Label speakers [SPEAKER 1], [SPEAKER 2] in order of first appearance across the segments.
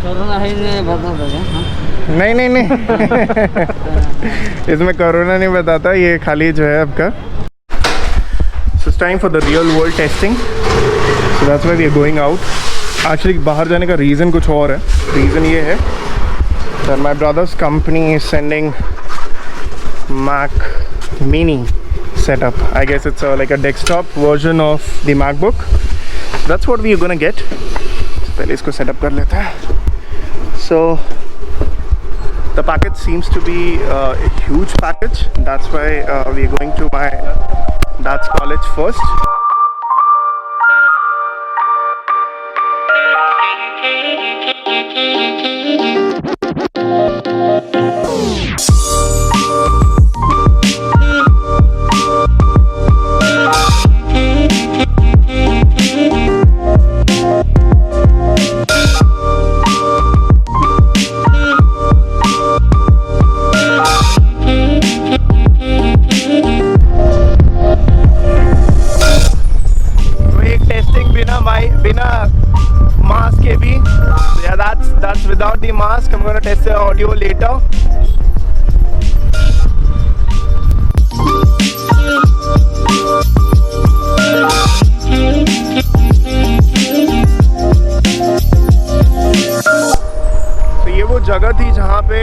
[SPEAKER 1] Corona है नहीं बता दो।
[SPEAKER 2] नहीं नहीं नहीं इसमें कोरोना नहीं बताता, ये खाली जो है आपका। So it's time for the real world testing, so that's why we are going out. Actually बाहर जाने का रीज़न कुछ और है। रीज़न ये है that my brothers company is sending Mac Mini setup. I guess it's like a desktop version of the MacBook. That's what we are gonna get. पहले इसको setup कर लेते हैं. So the package seems to be a huge package. That's why we are going to my dad's college first. Without the mask, I'm gonna test the audio later. तो ये वो जगह थी जहाँ पे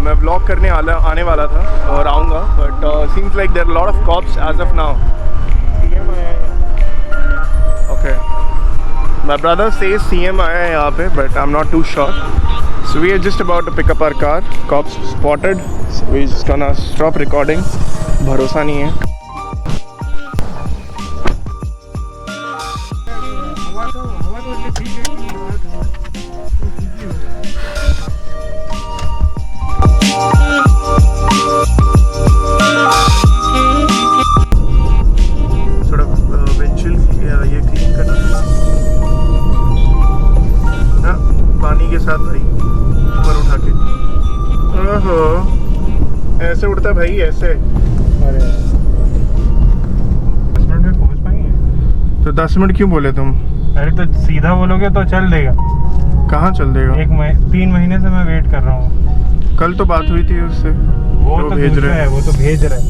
[SPEAKER 2] मैं व्लॉग करने आने वाला था और आऊँगा, but seems like there are a lot of cops as of now. Okay. My brother says CM आया है यहाँ पे, but I'm not too sure. So we are just about to pick up our car. Cops spotted. So we're just gonna stop recording. भरोसा नहीं है. Sort of windshield ये clean करना. पानी के साथ भाई ऊपर उठा के। ओहो, ऐसे उड़ता भाई ऐसे।
[SPEAKER 3] अरे 10 मिनट में पहुंच पाएंगे?
[SPEAKER 2] तो 10 मिनट क्यों बोले तुम?
[SPEAKER 3] अरे तो सीधा बोलोगे तो चल देगा।
[SPEAKER 2] कहाँ चल देगा?
[SPEAKER 3] 3 महीने से मैं वेट कर रहा हूँ।
[SPEAKER 2] कल तो बात हुई थी उससे।
[SPEAKER 3] वो तो भेज रहा है, वो तो भेज रहा है।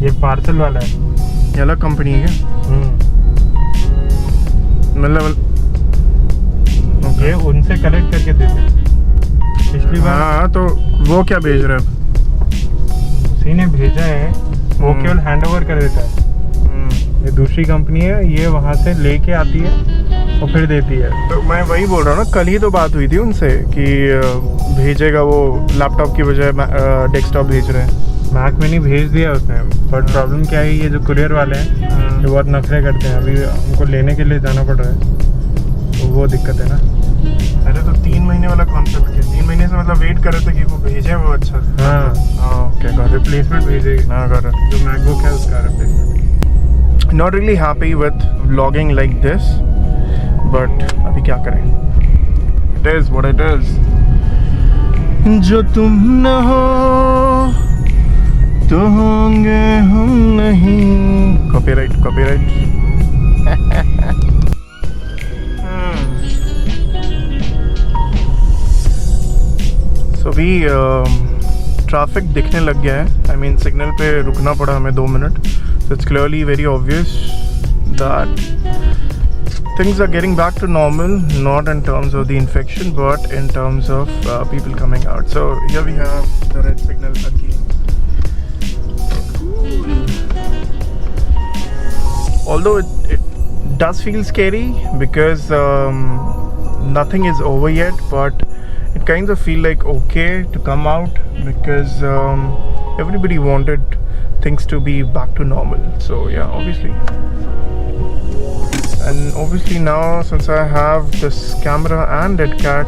[SPEAKER 3] ये पार्सल वाला है।
[SPEAKER 2] ये अलग कंपनी है क्या? मतलब
[SPEAKER 3] ये उनसे कलेक्ट करके देते पिछली बार।
[SPEAKER 2] हाँ तो वो क्या भेज रहा है?
[SPEAKER 3] उसी ने भेजा है, वो केवल हैंड ओवर कर देता है। ये दूसरी कंपनी है, ये वहाँ से लेके आती है और फिर देती है।
[SPEAKER 2] तो मैं वही बोल रहा हूँ ना, कल ही तो बात हुई थी उनसे कि भेजेगा, वो लैपटॉप की बजाय डेस्कटॉप भेज रहे हैं।
[SPEAKER 3] मैक मिनी भेज दिया उसने, बट प्रॉब्लम क्या है, ये जो कुरियर वाले हैं ये बहुत नखरे करते हैं। अभी हमको लेने के लिए जाना पड़ रहा है, तो वो दिक्कत है ना।
[SPEAKER 2] अरे तो 3 महीने वाला कॉन्सेप्ट है। 3 महीने से मतलब वेट कर रहे थे कि वो भेजे वो। अच्छा
[SPEAKER 3] हाँ
[SPEAKER 2] ओके,
[SPEAKER 3] रिप्लेसमेंट भेजेगी।
[SPEAKER 2] हाँ कर रहा।
[SPEAKER 3] जो मैकबुक है उसका replacement.
[SPEAKER 2] Not really happy with vlogging like this, but अभी क्या करें, it is what it is. जो तुम न हो तो होंगे हम नहीं। Copyright copyright. तो अभी ट्रैफिक दिखने लग गया है। आई मीन सिग्नल पे रुकना पड़ा हमें 2 minute. So it's clearly very obvious that things are getting back to normal, not in terms of the infection, but in terms of people coming out. So here we have the red signal again. Although it does feel scary because nothing is over yet, but it kind of feel like okay to come out because everybody wanted things to be back to normal. So yeah, obviously. And obviously now, since I have this camera and Deadcat,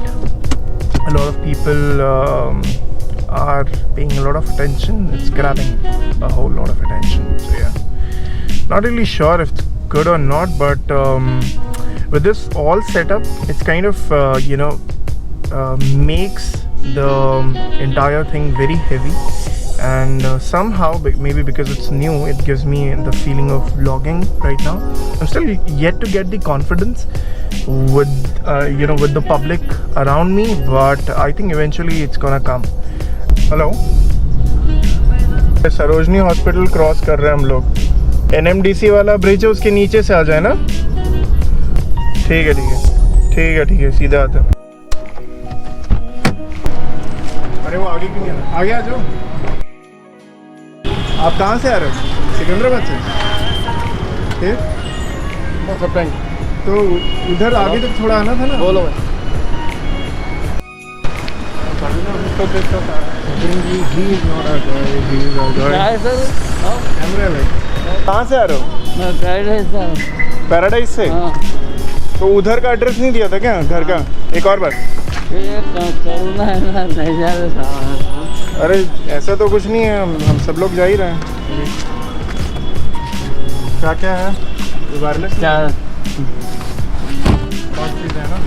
[SPEAKER 2] a lot of people are paying a lot of attention. It's grabbing a whole lot of attention. So yeah, not really sure if it's good or not, but with this all setup, it's kind of makes the entire thing very heavy and somehow maybe because it's new, it gives me the feeling of vlogging right now. I'm still yet to get the confidence with with the public around me, but I think eventually it's gonna come. Hello, Sarojini hospital cross कर रहे हैं हम लोग. NMDC वाला bridge है, उसके नीचे से आ जाए ना. ठीक है ठीक है ठीक है ठीक है, सीधा आता है. अरे वो आगे क्यों नहीं आ रहा? आगे आ जाओ. आप कहाँ से आ रहे हो? सिकंदराबाद से. फिर तो उधर आगे तक थोड़ा आना था ना. बोलो भाई. कहाँ से आ रहे हो? पैराडाइज से. तो उधर का एड्रेस नहीं दिया था क्या घर का? एक और बार. अरे ऐसा तो कुछ नहीं है, हम सब लोग जा ही रहे हैं. क्या क्या है? वायरलेस चीज़ है ना.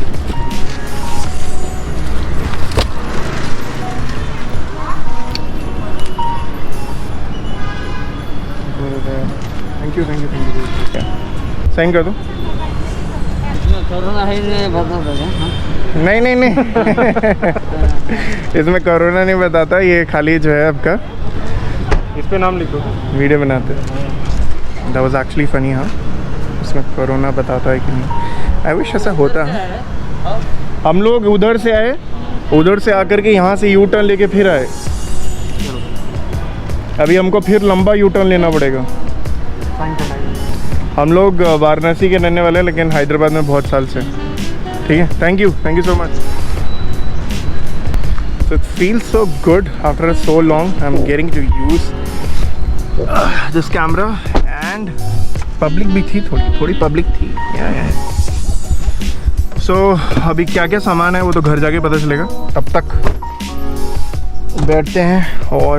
[SPEAKER 2] Thank you thank you thank you. Sign कर दो.
[SPEAKER 1] कोरोना है बता दो.
[SPEAKER 2] नहीं नहीं नहीं इसमें कोरोना नहीं बताता, ये खाली जो है आपका
[SPEAKER 3] इस पे नाम लिख दो.
[SPEAKER 2] वीडियो बनाते हैं. That was actually funny. हाँ, उसमें कोरोना बताता है कि नहीं. आई विश ऐसा होता है. हम लोग उधर से आए, उधर से आकर के यहाँ से यू टर्न लेके फिर आए. अभी हमको फिर लंबा यू टर्न लेना पड़ेगा. हम लोग वाराणसी के रहने वाले हैं, लेकिन हैदराबाद में बहुत साल से. ठीक है, thank you so much. So it feels so good after so long. I'm getting to use this camera, and public भी थी, थोड़ी public थी. Yeah. So अभी क्या क्या सामान है वो तो घर जाके पता चलेगा. तब तक बैठते हैं और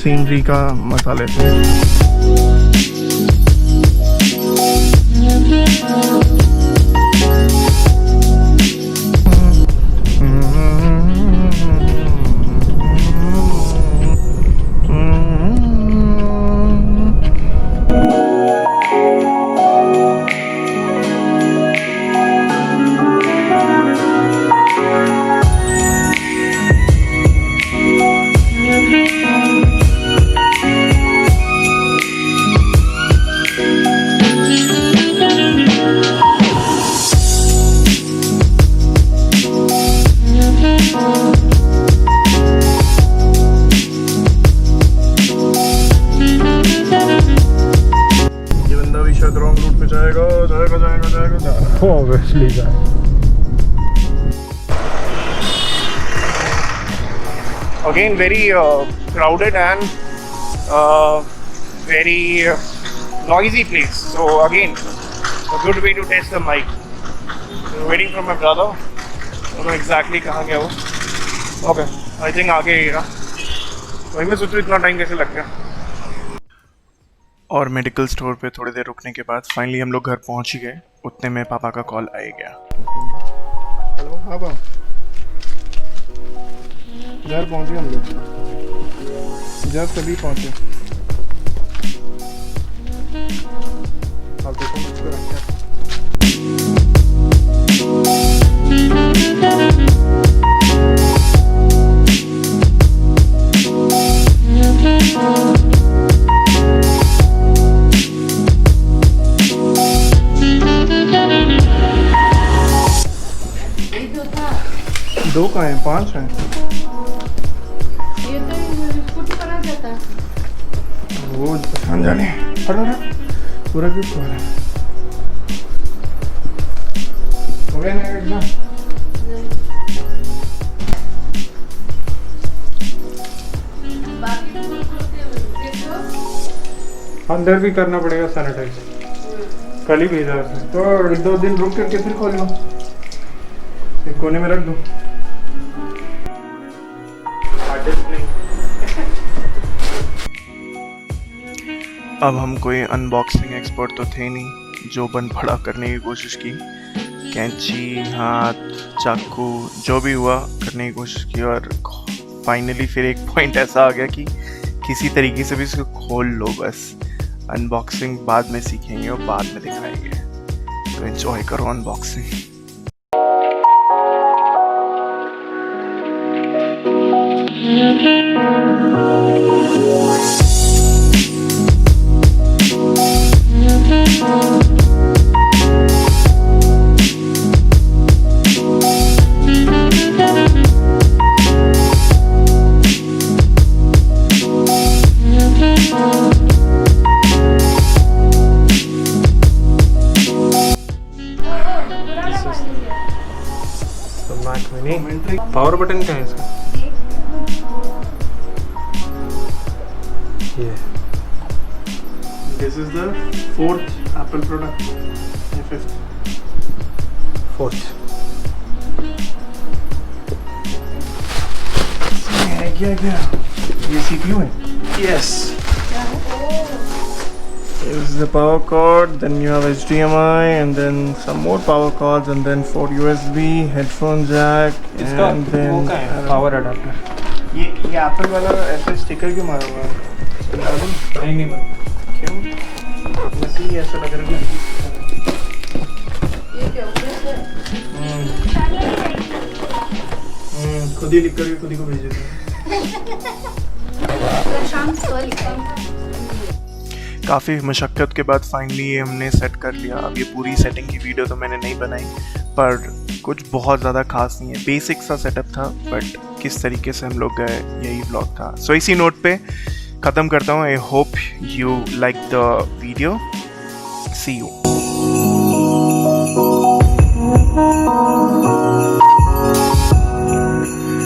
[SPEAKER 2] सीनरी का मजा लेते हैं.
[SPEAKER 3] Obviously,
[SPEAKER 2] again very crowded and very noisy place. So again, a good way to test the mic. So waiting for my brother. I don't know exactly कहाँ गया वो. Okay, I think आगे ही रहा. वही मैं सोचूं इतना टाइम कैसे लग गया. और मेडिकल स्टोर पे थोड़ी देर रुकने के बाद फाइनली हम लोग घर पहुंच ही गए. उतने में पापा का कॉल आ गया. हेलो. हाँ पापा, घर पहुंचे हम लोग. जस्ट अभी पहुंचे. आप देखो मुझको रखा है. दो का है, 5 हैं.
[SPEAKER 1] ये तो स्कूटी पर आ जाता है.
[SPEAKER 2] वो पहचान जाने. अरे पूरा गिफ्ट हो रहा है. हो गया ना एकदम.
[SPEAKER 3] अंदर भी करना पड़ेगा सैनिटाइज. कल ही भेजा उसने.
[SPEAKER 2] तो 1-2 दिन रुक करके फिर खोल लो. एक कोने में रख दो. अब हम कोई अनबॉक्सिंग एक्सपर्ट तो थे नहीं. जो बन पड़ा करने की कोशिश की. कैंची, हाथ, चाकू, जो भी हुआ करने की कोशिश की, और फाइनली फिर एक पॉइंट ऐसा आ गया कि किसी तरीके से भी इसको खोल लो, बस अनबॉक्सिंग बाद में सीखेंगे और बाद में दिखाएंगे, तो एंजॉय करो अनबॉक्सिंग।
[SPEAKER 3] पावर बटन क्या है इसका? ये
[SPEAKER 2] This is the 4th Apple product, या 5th?
[SPEAKER 3] 4th।
[SPEAKER 2] क्या ये CPU है?
[SPEAKER 3] Yes।
[SPEAKER 2] This is the power cord, then you have HDMI and then some more power cords and then 4 USB, headphone jack
[SPEAKER 3] इसका
[SPEAKER 2] and then
[SPEAKER 3] वो क्या है? Power adapter.
[SPEAKER 2] ये Apple वाला ऐसे स्टिकर क्यों मारा हुआ है?
[SPEAKER 3] नहीं
[SPEAKER 2] क्यों? नकली ऐसा लग रहा है।
[SPEAKER 1] ये क्या ऊपर से
[SPEAKER 2] खुद ही लिख करके खुद ही को भेज देते हैं।
[SPEAKER 1] प्रशांत सर लिखा है।
[SPEAKER 2] काफ़ी मशक्क़त के बाद फाइनली ये हमने सेट कर लिया। अब ये पूरी सेटिंग की वीडियो तो मैंने नहीं बनाई, पर कुछ बहुत ज़्यादा खास नहीं है, बेसिक सा सेटअप था, बट किस तरीके से हम लोग गए यही ब्लॉग था। सो इसी नोट पे ख़त्म करता हूँ। I hope you like the video. See you.